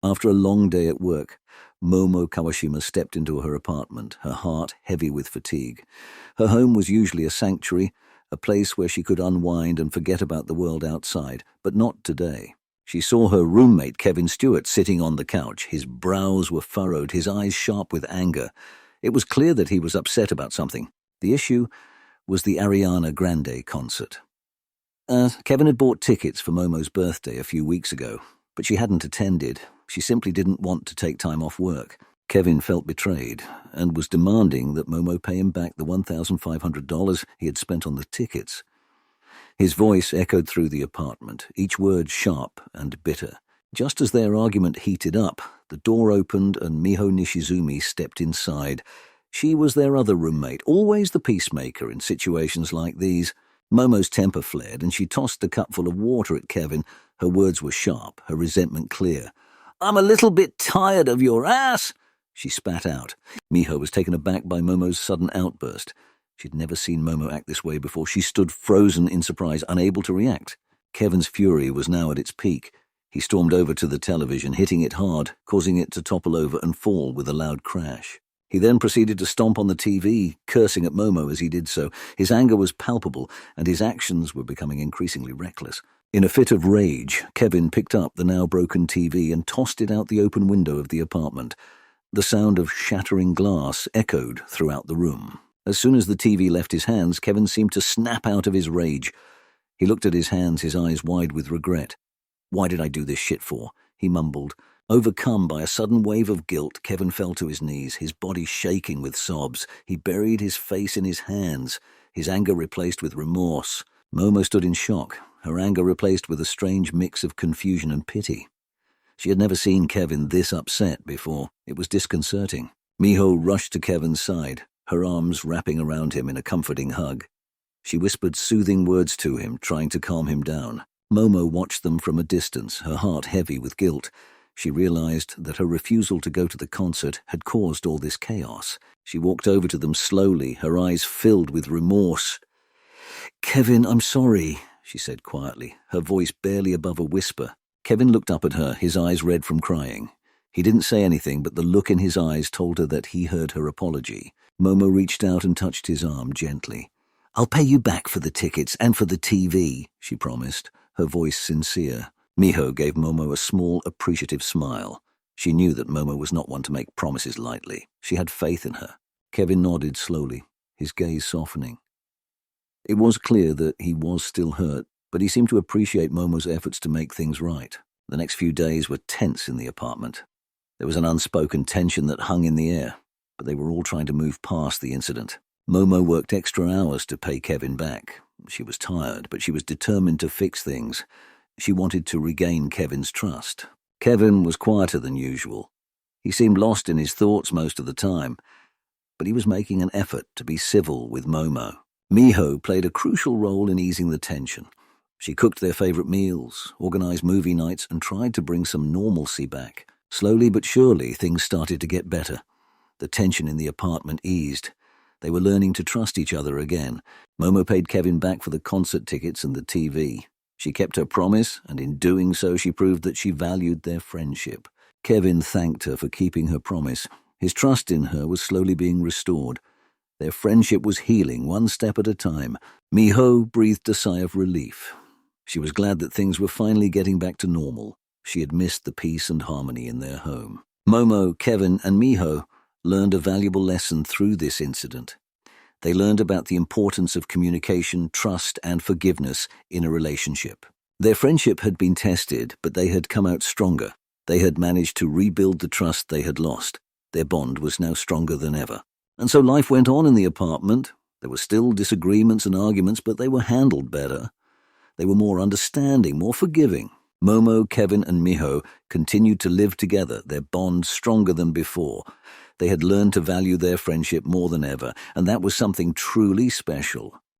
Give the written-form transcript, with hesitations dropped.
After a long day at work, Momo Kawashima stepped into her apartment, her heart heavy with fatigue. Her home was usually a sanctuary, a place where she could unwind and forget about the world outside, but not today. She saw her roommate, Kevin Stewart, sitting on the couch. His brows were furrowed, his eyes sharp with anger. It was clear that he was upset about something. The issue was the Ariana Grande concert. Kevin had bought tickets for Momo's birthday a few weeks ago, but she hadn't attended. She simply didn't want to take time off work. Kevin felt betrayed and was demanding that Momo pay him back the $1,500 he had spent on the tickets. His voice echoed through the apartment, each word sharp and bitter. Just as their argument heated up, the door opened and Miho Nishizumi stepped inside. She was their other roommate, always the peacemaker in situations like these. Momo's temper flared and she tossed a cupful of water at Kevin. Her words were sharp, her resentment clear. "I'm a little bit tired of your ass," she spat out. Miho was taken aback by Momo's sudden outburst. She'd never seen Momo act this way before. She stood frozen in surprise, unable to react. Kevin's fury was now at its peak. He stormed over to the television, hitting it hard, causing it to topple over and fall with a loud crash. He then proceeded to stomp on the TV, cursing at Momo as he did so. His anger was palpable, and his actions were becoming increasingly reckless. In a fit of rage, Kevin picked up the now broken TV and tossed it out the open window of the apartment. The sound of shattering glass echoed throughout the room. As soon as the TV left his hands, Kevin seemed to snap out of his rage. He looked at his hands, his eyes wide with regret. "Why did I do this shit for?" he mumbled. Overcome by a sudden wave of guilt, Kevin fell to his knees, his body shaking with sobs. He buried his face in his hands, his anger replaced with remorse. Momo stood in shock, her anger replaced with a strange mix of confusion and pity. She had never seen Kevin this upset before. It was disconcerting. Miho rushed to Kevin's side, her arms wrapping around him in a comforting hug. She whispered soothing words to him, trying to calm him down. Momo watched them from a distance, her heart heavy with guilt. She realized that her refusal to go to the concert had caused all this chaos. She walked over to them slowly, her eyes filled with remorse. "Kevin, I'm sorry," she said quietly, her voice barely above a whisper. Kevin looked up at her, his eyes red from crying. He didn't say anything, but the look in his eyes told her that he heard her apology. Momo reached out and touched his arm gently. "I'll pay you back for the tickets and for the TV," she promised, her voice sincere. Miho gave Momo a small, appreciative smile. She knew that Momo was not one to make promises lightly. She had faith in her. Kevin nodded slowly, his gaze softening. It was clear that he was still hurt, but he seemed to appreciate Momo's efforts to make things right. The next few days were tense in the apartment. There was an unspoken tension that hung in the air, but they were all trying to move past the incident. Momo worked extra hours to pay Kevin back. She was tired, but she was determined to fix things. She wanted to regain Kevin's trust. Kevin was quieter than usual. He seemed lost in his thoughts most of the time, but he was making an effort to be civil with Momo. Miho played a crucial role in easing the tension. She cooked their favorite meals, organized movie nights, and tried to bring some normalcy back. Slowly but surely, things started to get better. The tension in the apartment eased. They were learning to trust each other again. Momo paid Kevin back for the concert tickets and the TV. She kept her promise, and in doing so she proved that she valued their friendship. Kevin thanked her for keeping her promise. His trust in her was slowly being restored. Their friendship was healing one step at a time. Miho breathed a sigh of relief. She was glad that things were finally getting back to normal. She had missed the peace and harmony in their home. Momo, Kevin, and Miho learned a valuable lesson through this incident. They learned about the importance of communication, trust, and forgiveness in a relationship. Their friendship had been tested, but they had come out stronger. They had managed to rebuild the trust they had lost. Their bond was now stronger than ever. And so life went on in the apartment. There were still disagreements and arguments, but they were handled better. They were more understanding, more forgiving. Momo, Kevin, and Miho continued to live together, their bond stronger than before. They had learned to value their friendship more than ever, and that was something truly special.